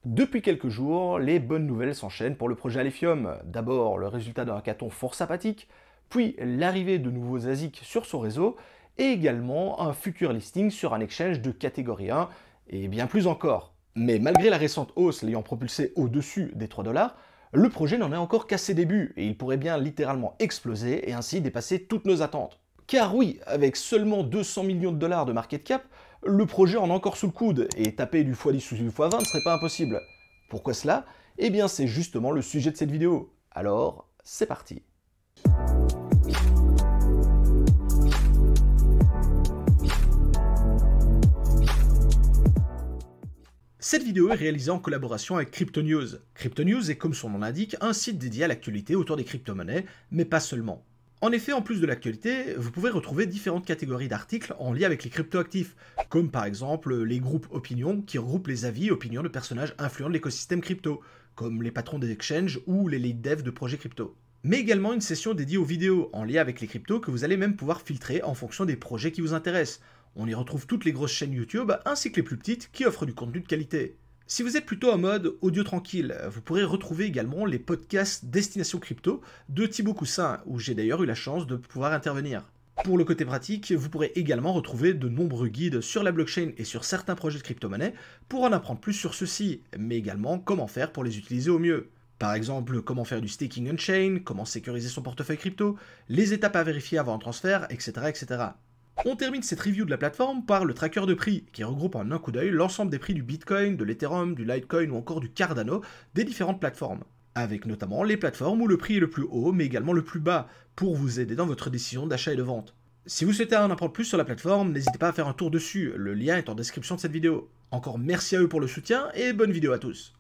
Depuis quelques jours, les bonnes nouvelles s'enchaînent pour le projet Alephium. D'abord, le résultat d'un hackathon fort sympathique, puis l'arrivée de nouveaux ASIC sur son réseau, et également un futur listing sur un exchange de catégorie 1, et bien plus encore. Mais malgré la récente hausse l'ayant propulsé au-dessus des 3 dollars, le projet n'en est encore qu'à ses débuts, et il pourrait bien littéralement exploser et ainsi dépasser toutes nos attentes. Car oui, avec seulement 200 millions de dollars de market cap, le projet en a encore sous le coude, et taper du x10 ou du x20 ne serait pas impossible. Pourquoi cela? Eh bien c'est justement le sujet de cette vidéo. Alors, c'est parti. Cette vidéo est réalisée en collaboration avec CryptoNews. CryptoNews est, comme son nom l'indique, un site dédié à l'actualité autour des crypto-monnaies, mais pas seulement. En effet, en plus de l'actualité, vous pouvez retrouver différentes catégories d'articles en lien avec les crypto-actifs, comme par exemple les groupes opinions qui regroupent les avis et opinions de personnages influents de l'écosystème crypto, comme les patrons des exchanges ou les lead devs de projets crypto. Mais également une session dédiée aux vidéos en lien avec les cryptos que vous allez même pouvoir filtrer en fonction des projets qui vous intéressent. On y retrouve toutes les grosses chaînes YouTube ainsi que les plus petites qui offrent du contenu de qualité. Si vous êtes plutôt en mode audio tranquille, vous pourrez retrouver également les podcasts Destination Crypto de Thibaut Coussin, où j'ai d'ailleurs eu la chance de pouvoir intervenir. Pour le côté pratique, vous pourrez également retrouver de nombreux guides sur la blockchain et sur certains projets de crypto-monnaie pour en apprendre plus sur ceux-ci, mais également comment faire pour les utiliser au mieux. Par exemple, comment faire du staking on-chain, comment sécuriser son portefeuille crypto, les étapes à vérifier avant un transfert, etc. etc. On termine cette review de la plateforme par le tracker de prix, qui regroupe en un coup d'œil l'ensemble des prix du Bitcoin, de l'Ethereum, du Litecoin ou encore du Cardano des différentes plateformes, avec notamment les plateformes où le prix est le plus haut mais également le plus bas, pour vous aider dans votre décision d'achat et de vente. Si vous souhaitez en apprendre plus sur la plateforme, n'hésitez pas à faire un tour dessus, le lien est en description de cette vidéo. Encore merci à eux pour le soutien et bonne vidéo à tous.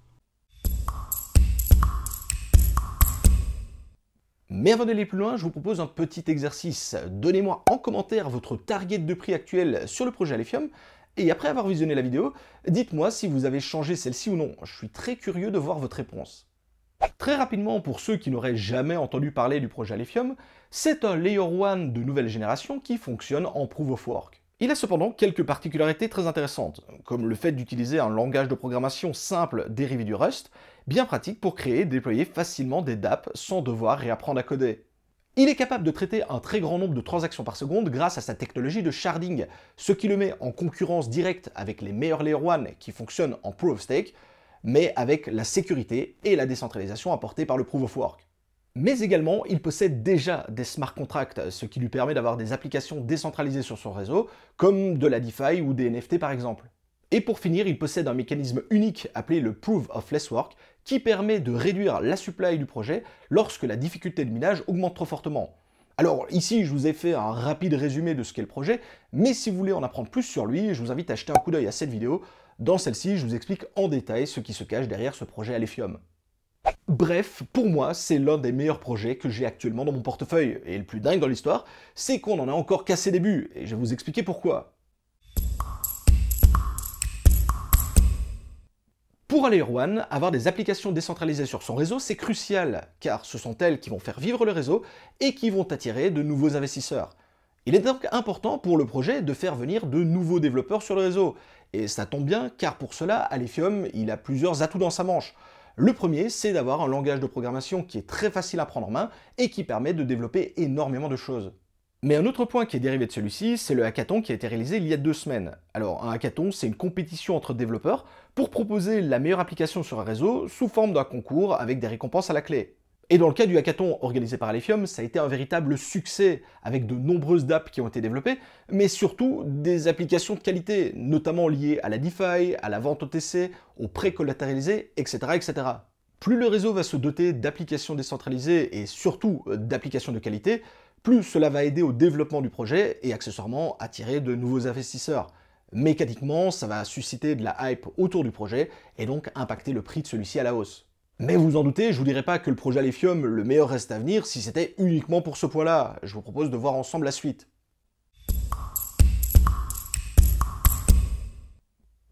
Mais avant d'aller plus loin, je vous propose un petit exercice. Donnez-moi en commentaire votre target de prix actuel sur le projet Alephium, et après avoir visionné la vidéo, dites-moi si vous avez changé celle-ci ou non. Je suis très curieux de voir votre réponse. Très rapidement, pour ceux qui n'auraient jamais entendu parler du projet Alephium, c'est un Layer 1 de nouvelle génération qui fonctionne en Proof of Work. Il a cependant quelques particularités très intéressantes, comme le fait d'utiliser un langage de programmation simple dérivé du Rust, bien pratique pour créer et déployer facilement des dApps sans devoir réapprendre à coder. Il est capable de traiter un très grand nombre de transactions par seconde grâce à sa technologie de sharding, ce qui le met en concurrence directe avec les meilleurs Layer 1 qui fonctionnent en Proof of Stake, mais avec la sécurité et la décentralisation apportées par le Proof of Work. Mais également, il possède déjà des smart contracts, ce qui lui permet d'avoir des applications décentralisées sur son réseau, comme de la DeFi ou des NFT par exemple. Et pour finir, il possède un mécanisme unique appelé le Proof of Less Work, qui permet de réduire la supply du projet lorsque la difficulté de minage augmente trop fortement. Alors ici, je vous ai fait un rapide résumé de ce qu'est le projet, mais si vous voulez en apprendre plus sur lui, je vous invite à jeter un coup d'œil à cette vidéo. Dans celle-ci, je vous explique en détail ce qui se cache derrière ce projet Alephium. Bref, pour moi, c'est l'un des meilleurs projets que j'ai actuellement dans mon portefeuille. Et le plus dingue dans l'histoire, c'est qu'on en a encore qu'à ses débuts, et je vais vous expliquer pourquoi. Pour Layer 1, avoir des applications décentralisées sur son réseau, c'est crucial, car ce sont elles qui vont faire vivre le réseau et qui vont attirer de nouveaux investisseurs. Il est donc important pour le projet de faire venir de nouveaux développeurs sur le réseau. Et ça tombe bien, car pour cela, Alephium, il a plusieurs atouts dans sa manche. Le premier, c'est d'avoir un langage de programmation qui est très facile à prendre en main et qui permet de développer énormément de choses. Mais un autre point qui est dérivé de celui-ci, c'est le hackathon qui a été réalisé il y a 2 semaines. Alors un hackathon, c'est une compétition entre développeurs pour proposer la meilleure application sur un réseau sous forme d'un concours avec des récompenses à la clé. Et dans le cas du hackathon organisé par Alephium, ça a été un véritable succès avec de nombreuses dApps qui ont été développées, mais surtout des applications de qualité, notamment liées à la DeFi, à la vente OTC, aux prêts collatéralisés, etc., etc. Plus le réseau va se doter d'applications décentralisées et surtout d'applications de qualité, plus cela va aider au développement du projet et accessoirement attirer de nouveaux investisseurs. Mécaniquement, ça va susciter de la hype autour du projet et donc impacter le prix de celui-ci à la hausse. Mais vous en doutez, je vous dirai pas que le projet Alephium, le meilleur reste à venir si c'était uniquement pour ce point-là. Je vous propose de voir ensemble la suite.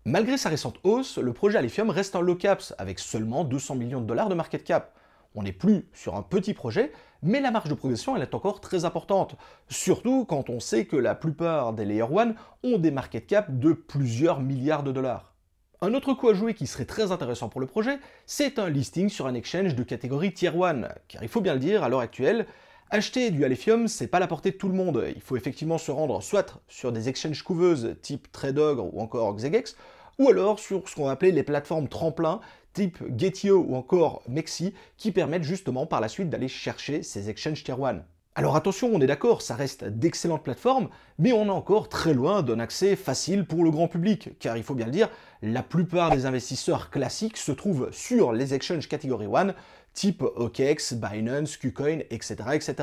Malgré sa récente hausse, le projet Alephium reste un low caps avec seulement 200 millions de dollars de market cap. On n'est plus sur un petit projet, mais la marge de progression elle est encore très importante, surtout quand on sait que la plupart des Layer 1 ont des market cap de plusieurs milliards de dollars. Un autre coup à jouer qui serait très intéressant pour le projet, c'est un listing sur un exchange de catégorie Tier 1, car il faut bien le dire, à l'heure actuelle, acheter du Alephium, c'est pas la portée de tout le monde. Il faut effectivement se rendre soit sur des exchanges couveuses type Tradog ou encore Xegex, ou alors sur ce qu'on va appeler les plateformes tremplins type Getio ou encore Mexi, qui permettent justement par la suite d'aller chercher ces exchanges Tier 1. Alors attention, on est d'accord, ça reste d'excellentes plateformes, mais on est encore très loin d'un accès facile pour le grand public, car il faut bien le dire, la plupart des investisseurs classiques se trouvent sur les exchanges catégorie 1, type OKEx, Binance, KuCoin, etc., etc.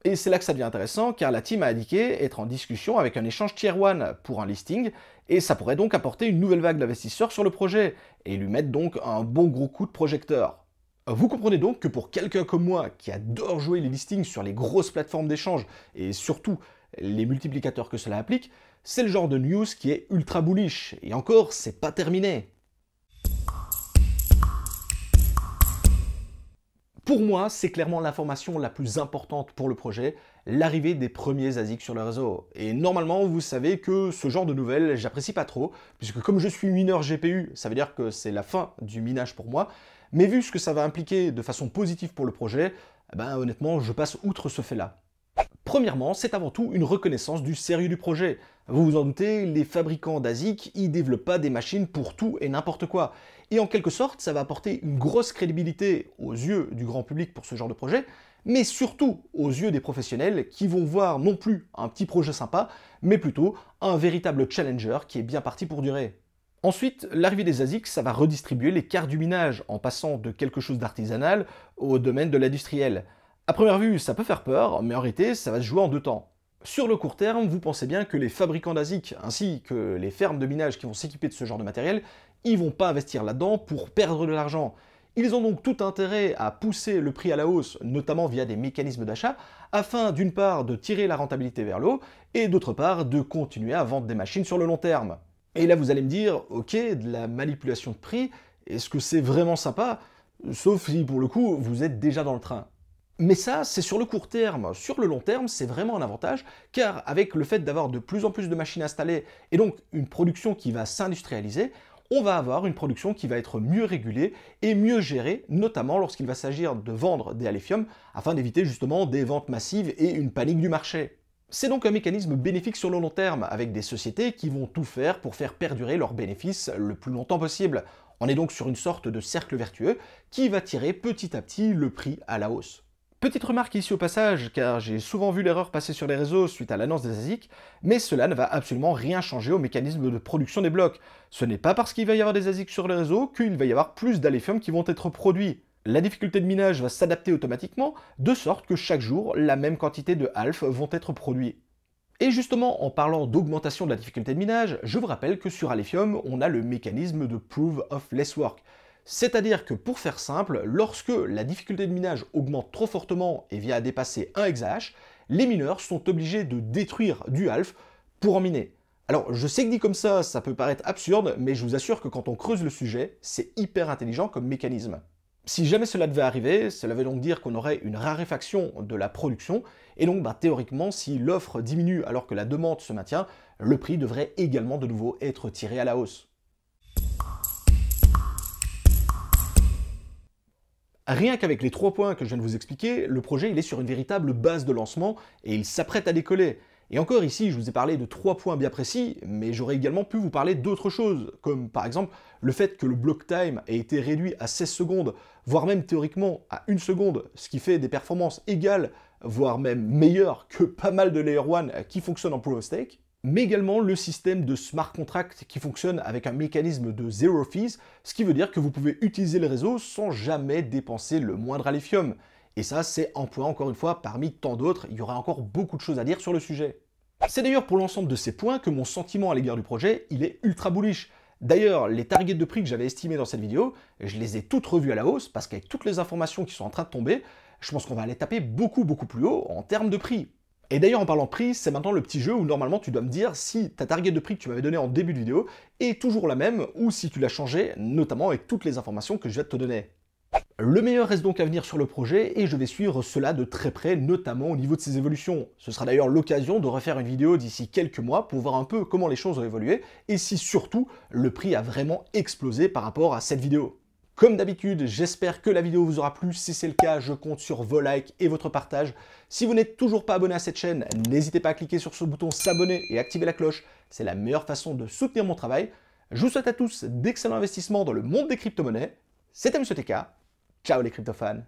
Et c'est là que ça devient intéressant, car la team a indiqué être en discussion avec un échange Tier 1 pour un listing, et ça pourrait donc apporter une nouvelle vague d'investisseurs sur le projet, et lui mettre donc un bon gros coup de projecteur. Vous comprenez donc que pour quelqu'un comme moi, qui adore jouer les listings sur les grosses plateformes d'échange, et surtout les multiplicateurs que cela applique, c'est le genre de news qui est ultra bullish, et encore, c'est pas terminé. Pour moi, c'est clairement l'information la plus importante pour le projet, l'arrivée des premiers ASIC sur le réseau. Et normalement, vous savez que ce genre de nouvelles, j'apprécie pas trop, puisque comme je suis mineur GPU, ça veut dire que c'est la fin du minage pour moi, mais vu ce que ça va impliquer de façon positive pour le projet, honnêtement, je passe outre ce fait-là. Premièrement, c'est avant tout une reconnaissance du sérieux du projet. Vous vous en doutez, les fabricants d'ASIC, ils développent pas des machines pour tout et n'importe quoi. Et en quelque sorte, ça va apporter une grosse crédibilité aux yeux du grand public pour ce genre de projet, mais surtout aux yeux des professionnels qui vont voir non plus un petit projet sympa, mais plutôt un véritable challenger qui est bien parti pour durer. Ensuite, l'arrivée des ASIC, ça va redistribuer les cartes du minage en passant de quelque chose d'artisanal au domaine de l'industriel. À première vue, ça peut faire peur, mais en réalité, ça va se jouer en deux temps. Sur le court terme, vous pensez bien que les fabricants d'ASIC, ainsi que les fermes de minage qui vont s'équiper de ce genre de matériel, ils vont pas investir là-dedans pour perdre de l'argent. Ils ont donc tout intérêt à pousser le prix à la hausse, notamment via des mécanismes d'achat, afin d'une part de tirer la rentabilité vers le haut, et d'autre part de continuer à vendre des machines sur le long terme. Et là vous allez me dire, ok, de la manipulation de prix, est-ce que c'est vraiment sympa? Sauf si pour le coup, vous êtes déjà dans le train. Mais ça, c'est sur le court terme. Sur le long terme, c'est vraiment un avantage, car avec le fait d'avoir de plus en plus de machines installées, et donc une production qui va s'industrialiser, on va avoir une production qui va être mieux régulée et mieux gérée, notamment lorsqu'il va s'agir de vendre des Alephium, afin d'éviter justement des ventes massives et une panique du marché. C'est donc un mécanisme bénéfique sur le long terme, avec des sociétés qui vont tout faire pour faire perdurer leurs bénéfices le plus longtemps possible. On est donc sur une sorte de cercle vertueux qui va tirer petit à petit le prix à la hausse. Petite remarque ici au passage, car j'ai souvent vu l'erreur passer sur les réseaux suite à l'annonce des ASIC, mais cela ne va absolument rien changer au mécanisme de production des blocs. Ce n'est pas parce qu'il va y avoir des ASIC sur les réseaux qu'il va y avoir plus d'Alephium qui vont être produits. La difficulté de minage va s'adapter automatiquement, de sorte que chaque jour, la même quantité de Alph vont être produits. Et justement, en parlant d'augmentation de la difficulté de minage, je vous rappelle que sur Alephium, on a le mécanisme de Proof of Less Work. C'est-à-dire que pour faire simple, lorsque la difficulté de minage augmente trop fortement et vient à dépasser 1 exahash, les mineurs sont obligés de détruire du Alph pour en miner. Alors je sais que dit comme ça peut paraître absurde, mais je vous assure que quand on creuse le sujet, c'est hyper intelligent comme mécanisme. Si jamais cela devait arriver, cela veut donc dire qu'on aurait une raréfaction de la production, et donc théoriquement, si l'offre diminue alors que la demande se maintient, le prix devrait également de nouveau être tiré à la hausse. Rien qu'avec les 3 points que je viens de vous expliquer, le projet il est sur une véritable base de lancement et il s'apprête à décoller. Et encore ici, je vous ai parlé de 3 points bien précis, mais j'aurais également pu vous parler d'autres choses, comme par exemple le fait que le block time ait été réduit à 16 secondes, voire même théoriquement à 1 seconde, ce qui fait des performances égales, voire même meilleures que pas mal de Layer 1 qui fonctionnent en Proof of Stake. Mais également le système de smart contract qui fonctionne avec un mécanisme de zero fees, ce qui veut dire que vous pouvez utiliser le réseau sans jamais dépenser le moindre Alephium. Et ça, c'est un point, encore une fois, parmi tant d'autres, il y aura encore beaucoup de choses à dire sur le sujet. C'est d'ailleurs pour l'ensemble de ces points que mon sentiment à l'égard du projet, il est ultra bullish. D'ailleurs, les targets de prix que j'avais estimés dans cette vidéo, je les ai toutes revues à la hausse, parce qu'avec toutes les informations qui sont en train de tomber, je pense qu'on va aller taper beaucoup plus haut en termes de prix. Et d'ailleurs, en parlant de prix, c'est maintenant le petit jeu où normalement tu dois me dire si ta target de prix que tu m'avais donné en début de vidéo est toujours la même ou si tu l'as changé, notamment avec toutes les informations que je viens de te donner. Le meilleur reste donc à venir sur le projet et je vais suivre cela de très près, notamment au niveau de ses évolutions. Ce sera d'ailleurs l'occasion de refaire une vidéo d'ici quelques mois pour voir un peu comment les choses ont évolué et si surtout le prix a vraiment explosé par rapport à cette vidéo. Comme d'habitude, j'espère que la vidéo vous aura plu. Si c'est le cas, je compte sur vos likes et votre partage. Si vous n'êtes toujours pas abonné à cette chaîne, n'hésitez pas à cliquer sur ce bouton s'abonner et activer la cloche. C'est la meilleure façon de soutenir mon travail. Je vous souhaite à tous d'excellents investissements dans le monde des crypto-monnaies. C'était Monsieur TK. Ciao les crypto-fans.